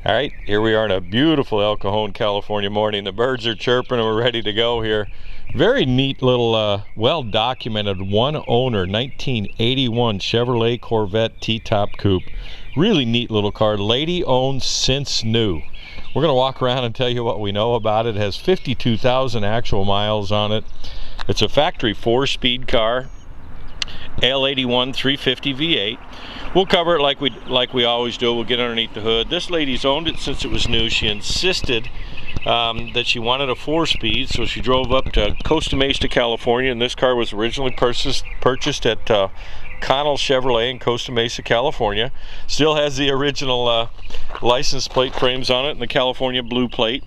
All right, here we are in a beautiful El Cajon, California morning. The birds are chirping and we're ready to go here. Very neat little, well-documented one owner, 1981 Chevrolet Corvette T-top coupe. Really neat little car, lady owned since new. We're gonna walk around and tell you what we know about it. It has 52,000 actual miles on it. It's a factory 4-speed car, L-81 350 V8. We'll cover it like we always do. We'll get underneath the hood. This lady's owned it since it was new. She insisted that she wanted a 4-speed, so she drove up to Costa Mesa, California, and this car was originally purchased at Connell Chevrolet in Costa Mesa, California. Still has the original license plate frames on it and the California blue plate.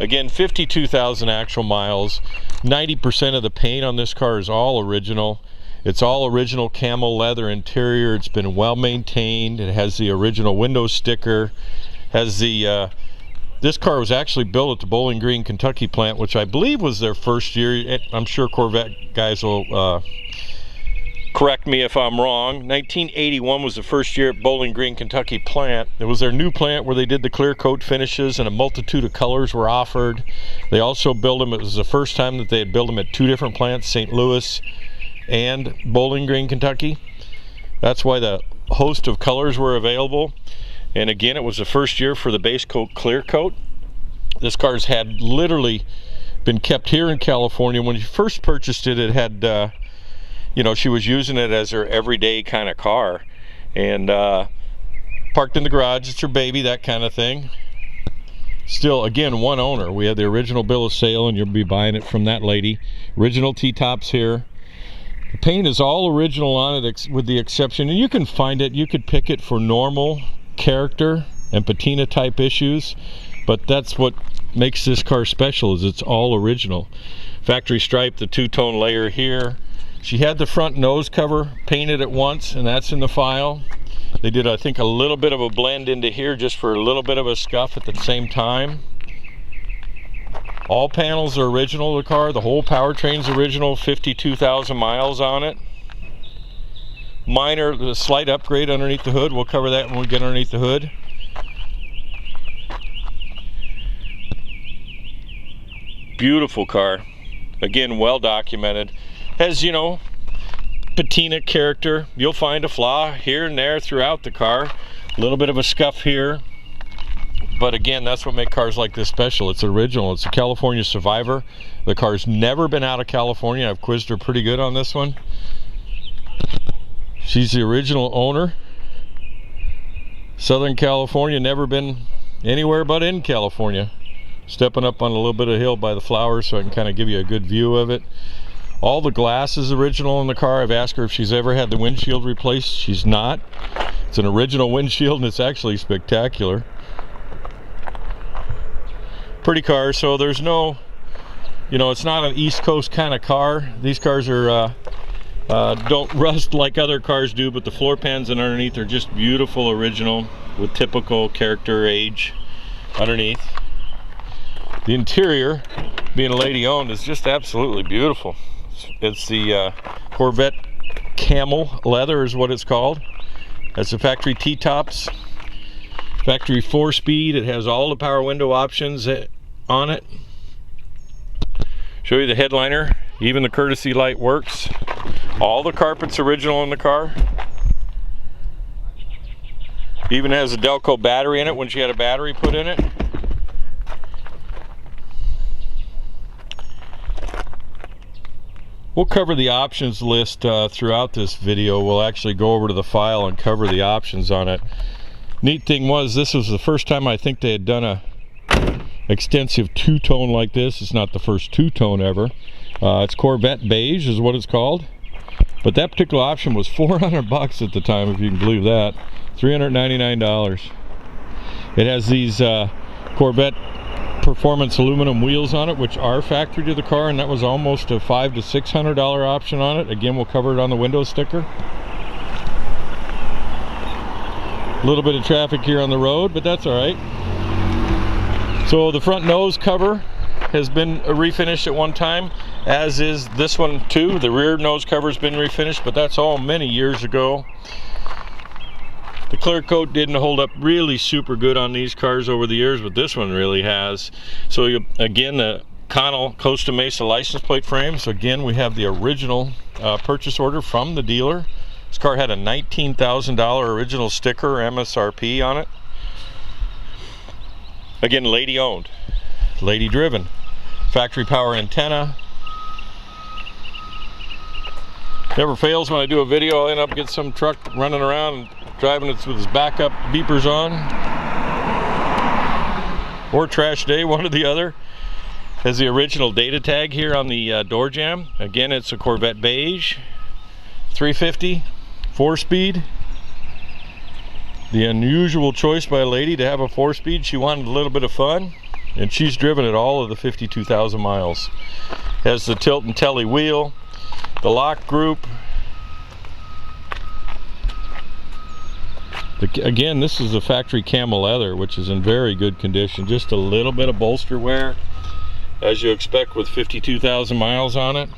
Again, 52,000 actual miles. 90% of the paint on this car is all original. It's all original camel leather interior. It's been well maintained. It has the original window sticker. Has the this car was actually built at the Bowling Green, Kentucky plant, which I believe was their first year. I'm sure Corvette guys will correct me if I'm wrong. 1981 was the first year at Bowling Green, Kentucky plant. It was their new plant where they did the clear coat finishes and a multitude of colors were offered. They also built them. It was the first time that they had built them at 2 different plants, St. Louis and Bowling Green, Kentucky. That's why the host of colors were available. And again, it was the first year for the base coat clear coat. This car's had literally been kept here in California. When she first purchased it, it had you know, she was using it as her everyday kind of car, and parked in the garage. It's her baby, that kind of thing. Still, again, one owner. We had the original bill of sale, and you'll be buying it from that lady. Original T-tops here. The paint is all original on it, with the exception, and you can find it, you could pick it for normal, character, and patina type issues, but that's what makes this car special, is it's all original. Factory stripe, the 2-tone layer here. She had the front nose cover painted at once, and that's in the file. They did, I think, a little bit of a blend into here just for a little bit of a scuff at the same time. All panels are original of the car. The whole powertrain's original, 52,000 miles on it. Minor, the slight upgrade underneath the hood. We'll cover that when we get underneath the hood. Beautiful car. Again, well documented. Has, you know, patina character. You'll find a flaw here and there throughout the car. A little bit of a scuff here. But again, that's what makes cars like this special. It's original. It's a California Survivor. The car's never been out of California. I've quizzed her pretty good on this one. She's the original owner. Southern California, never been anywhere but in California. Stepping up on a little bit of hill by the flowers so I can kind of give you a good view of it. All the glass is original in the car. I've asked her if she's ever had the windshield replaced. She's not. It's an original windshield, and it's actually spectacular. Pretty car. So there's no, you know, it's not an East Coast kind of car. These cars are don't rust like other cars do, but the floor pans and underneath are just beautiful original with typical character age underneath. The interior, being a lady owned, is just absolutely beautiful. It's the Corvette camel leather is what it's called. That's the factory T-tops. Factory 4-speed. It has all the power window options on it. Show you the headliner. Even the courtesy light works. All the carpet's original in the car. Even has a Delco battery in it when she had a battery put in it. We'll cover the options list throughout this video. We'll actually go over to the file and cover the options on it. Neat thing was, this was the first time I think they had done a extensive 2-tone like this. It's not the first 2-tone ever. It's Corvette beige is what it's called. But that particular option was $400 at the time, if you can believe that. $399. It has these Corvette performance aluminum wheels on it, which are factory to the car, and that was almost a $500 to $600 option on it. Again, we'll cover it on the window sticker. A little bit of traffic here on the road, but that's all right. So the front nose cover has been refinished at one time, as is this one too. The rear nose cover has been refinished, but that's all many years ago. The clear coat didn't hold up really super good on these cars over the years, but this one really has. So again, the Connell Costa Mesa license plate frame. So again, we have the original purchase order from the dealer. This car had a $19,000 original sticker MSRP on it. Again, lady owned, lady driven. Factory power antenna. Never fails when I do a video, I'll end up getting some truck running around and driving it with his backup beepers on. Or trash day, one or the other. Has the original data tag here on the door jamb. Again, it's a Corvette beige, 350, 4-speed. The unusual choice by a lady to have a 4-speed. She wanted a little bit of fun, and she's driven it all of the 52,000 miles. Has the tilt and telly wheel, the lock group. Again, this is a factory camel leather, which is in very good condition. Just a little bit of bolster wear, as you expect with 52,000 miles on it.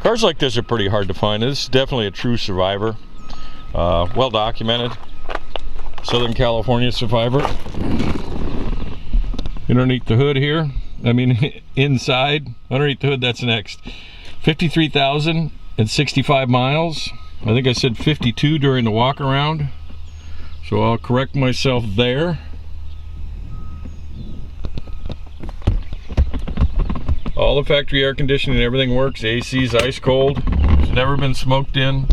Cars like this are pretty hard to find. This is definitely a true survivor. Well documented. Southern California survivor. Underneath the hood here, I mean inside, underneath the hood, that's next. 53,065 miles. I think I said 52 during the walk around, so I'll correct myself there. All the factory air conditioning, everything works. AC's ice cold. It's never been smoked in.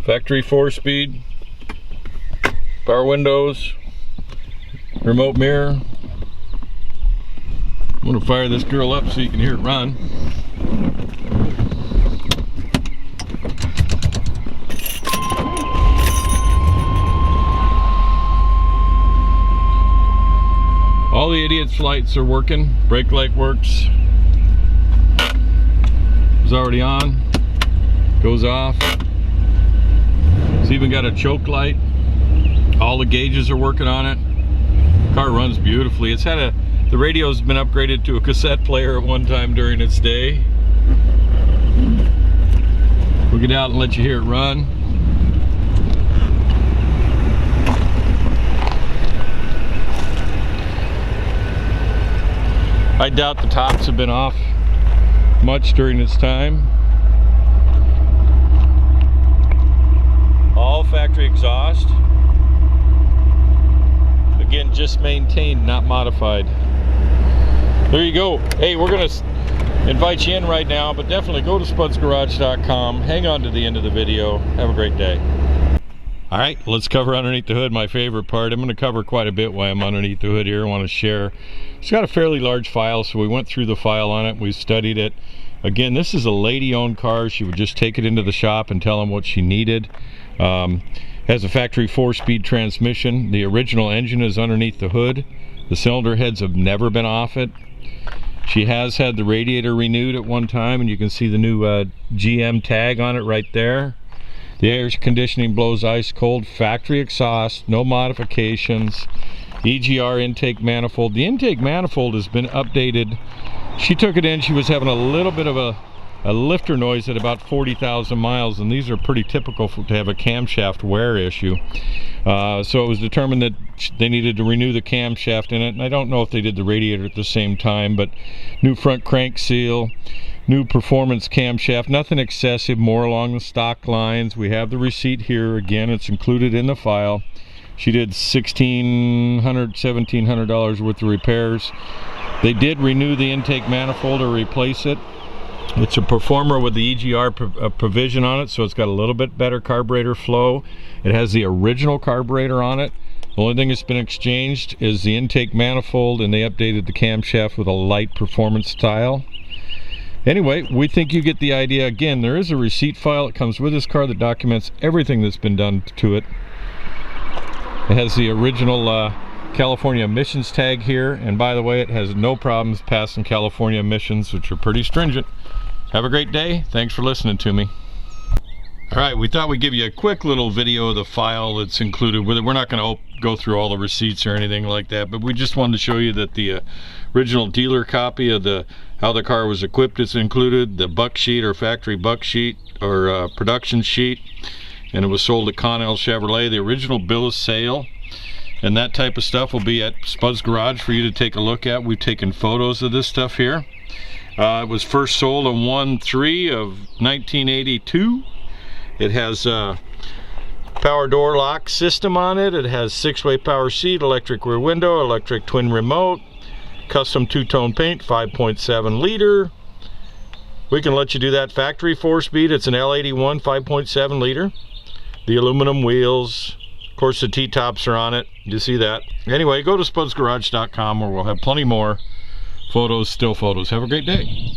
Factory 4-speed. Power windows. Remote mirror. I'm gonna fire this girl up so you can hear it run. All the idiots' lights are working. Brake light works. It's already on. Goes off. It's even got a choke light. All the gauges are working on it. Car runs beautifully. It's had the radio's been upgraded to a cassette player at one time during its day. We'll get out and let you hear it run. I doubt the tops have been off much during its time. All factory exhaust. Again, just maintained, not modified. There you go. Hey, we're gonna invite you in right now, but definitely go to spudsgarage.com. Hang on to the end of the video. Have a great day. All right, let's cover underneath the hood, my favorite part. I'm going to cover quite a bit while I'm underneath the hood here. I want to share. It's got a fairly large file, so we went through the file on it. We studied it. Again, this is a lady-owned car. She would just take it into the shop and tell them what she needed. Has a factory 4-speed transmission. The original engine is underneath the hood. The cylinder heads have never been off it. She has had the radiator renewed at one time, and you can see the new GM tag on it right there. The air conditioning blows ice cold, factory exhaust, no modifications. EGR intake manifold. The intake manifold has been updated. She took it in, she was having a little bit of a lifter noise at about 40,000 miles, and these are pretty typical to have a camshaft wear issue. So it was determined that they needed to renew the camshaft in it, and I don't know if they did the radiator at the same time, but new front crank seal, new performance camshaft, nothing excessive, more along the stock lines. We have the receipt here. Again, it's included in the file. She did $1,700 worth of repairs. They did renew the intake manifold or replace it. It's a Performer with the EGR provision on it, so it's got a little bit better carburetor flow. It has the original carburetor on it. The only thing that's been exchanged is the intake manifold, and they updated the camshaft with a light performance style. Anyway, we think you get the idea. Again, there is a receipt file that comes with this car that documents everything that's been done to it. It has the original California emissions tag here, and by the way, it has no problems passing California emissions, which are pretty stringent. Have a great day. Thanks for listening to me. Alright, we thought we'd give you a quick little video of the file that's included with it. We're not going to go through all the receipts or anything like that, but we just wanted to show you that the original dealer copy of how the car was equipped is included, the buck sheet or factory buck sheet or production sheet, and it was sold at Connell Chevrolet. The original bill of sale and that type of stuff will be at Spud's Garage for you to take a look at. We've taken photos of this stuff here. It was first sold on 1/3 of 1982. It has a power door lock system on it. It has 6-way power seat, electric rear window, electric twin remote, custom two-tone paint, 5.7 liter. We can let you do that factory 4-speed. It's an L-81 5.7 liter. The aluminum wheels, of course the T-tops are on it. You see that. Anyway, go to spudsgarage.com where we'll have plenty more photos, still photos. Have a great day.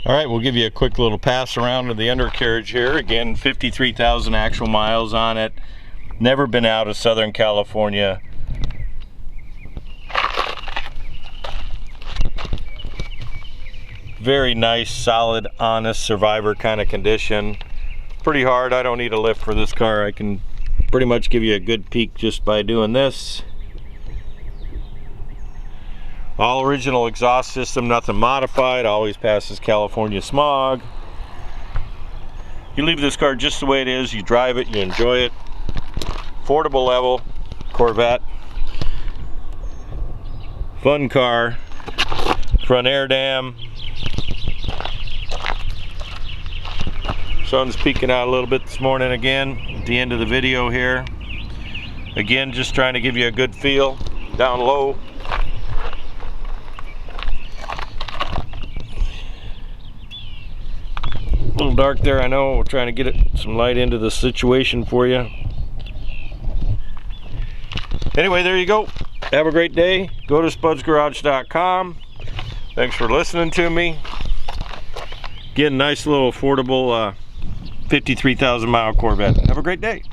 All right, we'll give you a quick little pass around of the undercarriage here. Again, 53,000 actual miles on it. Never been out of Southern California. Very nice, solid, honest survivor kind of condition. Pretty hard. I don't need a lift for this car. I can pretty much give you a good peek just by doing this. All original exhaust system, nothing modified, always passes California smog. You leave this car just the way it is, you drive it, you enjoy it. Affordable level, Corvette. Fun car. Front air dam. Sun's peeking out a little bit this morning again at the end of the video here. Again, just trying to give you a good feel down low. A little dark there, I know. We're trying to get some light into the situation for you. Anyway, there you go. Have a great day. Go to spudsgarage.com. Thanks for listening to me. Again, nice little affordable 53,000 mile Corvette. Have a great day.